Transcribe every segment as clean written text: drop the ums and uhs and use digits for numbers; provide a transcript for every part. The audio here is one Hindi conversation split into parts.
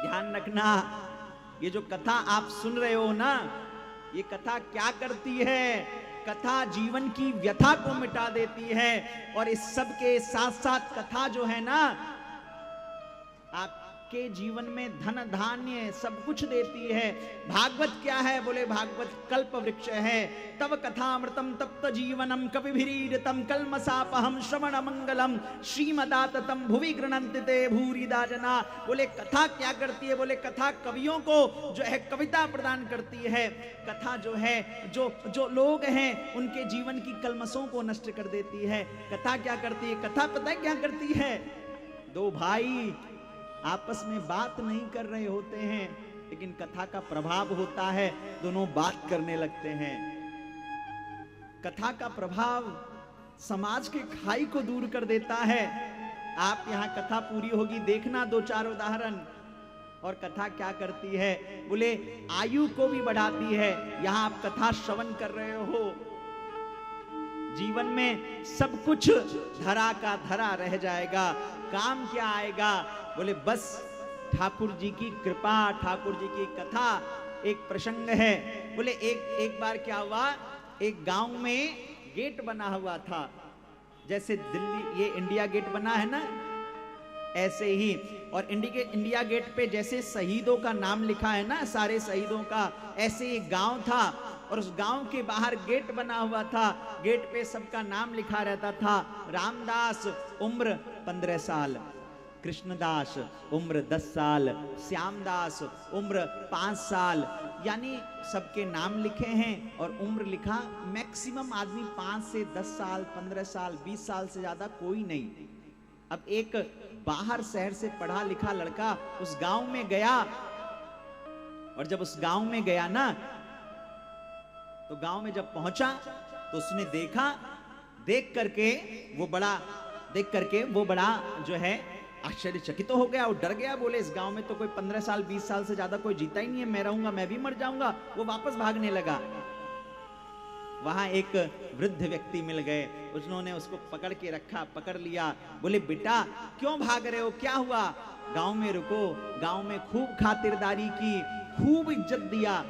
ध्यान रखना, ये जो कथा आप सुन रहे हो ना, ये कथा क्या करती है? कथा जीवन की व्यथा को मिटा देती है। और इस सब के साथ साथ कथा जो है ना, आपके जीवन में धन धान्य सब कुछ देती है। भागवत क्या है? बोले भागवत कल्प वृक्ष है। तव कथामृतम तप्त जीवनम कपिभिरीडितम कल्मषापहम श्रवण मंगलम श्रीमदाततम भुवि गृह्णन्ति ते भूरिदा जना। बोले कथा क्या करती है? बोले कथा कवियों को जो है कविता प्रदान करती है। कथा जो है जो लोग हैं उनके जीवन की कलमशों को नष्ट कर देती है। कथा क्या करती है? कथा पता है क्या करती है? दो भाई आपस में बात नहीं कर रहे होते हैं, लेकिन कथा का प्रभाव होता है, दोनों बात करने लगते हैं। कथा का प्रभाव समाज के खाई को दूर कर देता है। आप यहां कथा पूरी होगी, देखना दो चार उदाहरण। और कथा क्या करती है? बोले आयु को भी बढ़ाती है। यहां आप कथा श्रवण कर रहे हो, जीवन में सब कुछ धरा का धरा रह जाएगा। काम क्या आएगा? बोले बस ठाकुर जी की कृपा, ठाकुर जी की कथा। एक प्रसंग है, बोले एक बार क्या हुआ, एक गांव में गेट बना हुआ था, जैसे दिल्ली ये इंडिया गेट बना है ना, ऐसे ही। और इंडिया गेट पे जैसे शहीदों का नाम लिखा है ना, सारे शहीदों का, ऐसे एक गांव था और उस गांव के बाहर गेट बना हुआ था। गेट पे सबका नाम लिखा रहता था। रामदास उम्र 15 साल, कृष्णदास उम्र 10 साल, श्यामदास उम्र 5 साल, यानी सबके नाम लिखे हैं और उम्र लिखा। मैक्सिमम आदमी 5 से 10 साल, 15 साल, 20 साल से ज्यादा कोई नहीं। अब एक बाहर शहर से पढ़ा लिखा लड़का उस गांव में गया, और जब उस गांव में गया ना, तो गांव में जब पहुंचा तो उसने देखा, देख करके वो बड़ा जो है आश्चर्यचकित तो हो गया और डर गया। बोले इस गांव में तो कोई 15 साल 20 साल से ज्यादा कोई जीता ही नहीं है, मैं रहूंगा मैं भी मर जाऊंगा। वो वापस भागने लगा। वहां एक वृद्ध व्यक्ति मिल गए, उन्होंने उसको पकड़ के रखा, पकड़ लिया। बोले बेटा क्यों भाग रहे हो, क्या हुआ? गांव में रुको, गांव में खूब खातिरदारी की, खूब इज्जत दिया।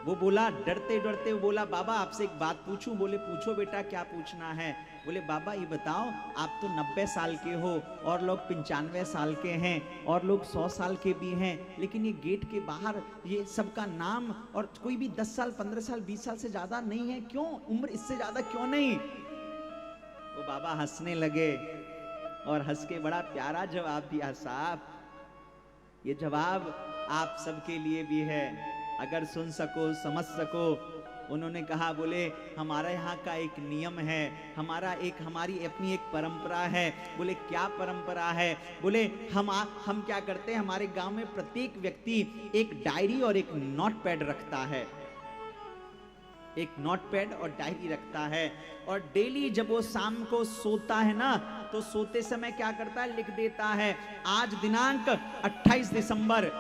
वो बोला डरते डरते, वो बोला बाबा आपसे एक बात पूछूं? बोले पूछो बेटा, क्या पूछना है? बोले बाबा ये बताओ, आप तो 90 साल के हो और लोग 95 साल के हैं और लोग 100 साल के भी हैं, लेकिन ये गेट के बाहर ये सबका नाम और कोई भी 10 साल 15 साल 20 साल से ज्यादा नहीं है, क्यों? उम्र इससे ज्यादा क्यों नहीं? वो बाबा हंसने लगे और हंस के बड़ा प्यारा जवाब दिया, साहब ये जवाब आप सबके लिए भी है, अगर सुन सको समझ सको। उन्होंने कहा, बोले हमारा यहाँ का एक नियम है, हमारी अपनी एक परंपरा है। बोले क्या परंपरा है? बोले हम क्या करते हैं, हमारे गांव में प्रत्येक व्यक्ति एक डायरी और एक नोटपैड रखता है, एक नोटपैड और डायरी रखता है। और डेली जब वो शाम को सोता है ना, तो सोते समय क्या करता है, लिख देता है आज दिनांक 28 दिसंबर,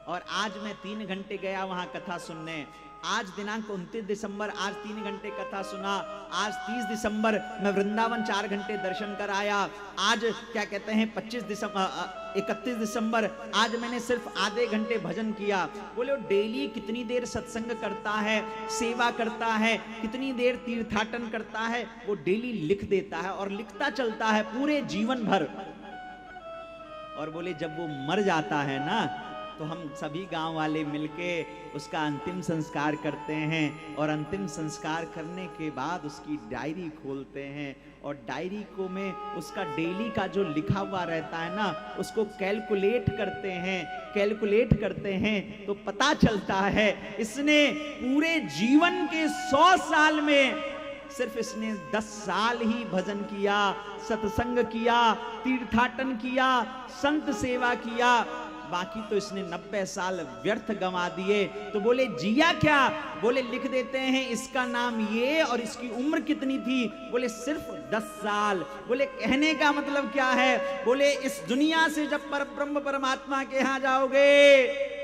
और आज मैं 3 घंटे गया वहां कथा सुनने। आज दिनांक 29 दिसंबर, आज 3 घंटे कथा सुना। आज 30 दिसंबर मैं वृंदावन 4 घंटे दर्शन कर आया। आज क्या कहते हैं 31 दिसंबर आज मैंने सिर्फ आधे घंटे भजन किया। बोले वो डेली कितनी देर सत्संग करता है, सेवा करता है, कितनी देर तीर्थाटन करता है, वो डेली लिख देता है और लिखता चलता है पूरे जीवन भर। और बोले जब वो मर जाता है ना, तो हम सभी गांव वाले मिलके उसका अंतिम संस्कार करते हैं, और अंतिम संस्कार करने के बाद उसकी डायरी खोलते हैं, और डायरी को में उसका डेली का जो लिखा हुआ रहता है ना, उसको कैलकुलेट करते हैं तो पता चलता है इसने पूरे जीवन के 100 साल में सिर्फ इसने 10 साल ही भजन किया, सत्संग किया, तीर्थाटन किया, संत सेवा किया, बाकी तो इसने 90 साल व्यर्थ गंवा दिए। तो बोले जिया क्या? बोले लिख देते हैं इसका नाम ये और इसकी उम्र कितनी थी। बोले सिर्फ 10 साल। बोले कहने का मतलब क्या है? बोले इस दुनिया से जब परब्रह्म परमात्मा के यहां जाओगे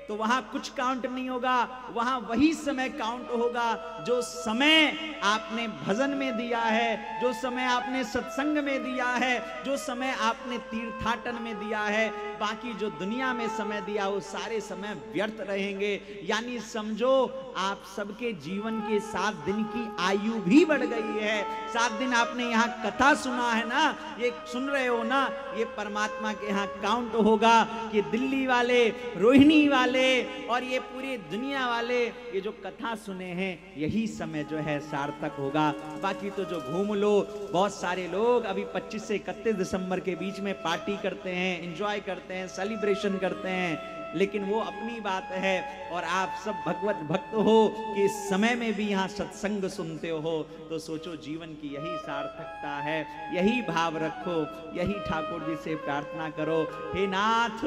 तो वहां कुछ काउंट नहीं होगा, वहां वही समय काउंट होगा जो समय आपने भजन में दिया है, जो समय आपने सत्संग में दिया है, जो समय आपने तीर्थाटन में दिया है, बाकी जो दुनिया में समय दिया वो सारे समय व्यर्थ रहेंगे। यानी समझो आप सबके जीवन के 7 दिन की आयु भी बढ़ गई है। 7 दिन आपने यहाँ कथा सुना है ना, ये सुन रहे हो ना, ये परमात्मा के यहाँ काउंट होगा कि दिल्ली वाले, रोहिणी वाले और ये पूरी दुनिया वाले ये जो कथा सुने हैं यही समय जो है सार्थक होगा। बाकी तो जो घूम लो, बहुत सारे लोग अभी 25 से 31 दिसंबर के बीच में पार्टी करते हैं, एंजॉय करते हैं, सेलिब्रेशन करते हैं, लेकिन वो अपनी बात है। और आप सब भगवत भक्त हो कि इस समय में भी यहाँ सत्संग सुनते हो, तो सोचो जीवन की यही सार्थकता है। यही भाव रखो, यही ठाकुर जी से प्रार्थना करो, हे नाथ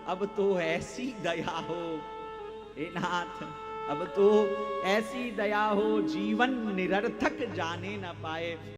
अब तो ऐसी दया हो, हे नाथ अब तो ऐसी दया हो जीवन निरर्थक जाने न पाए।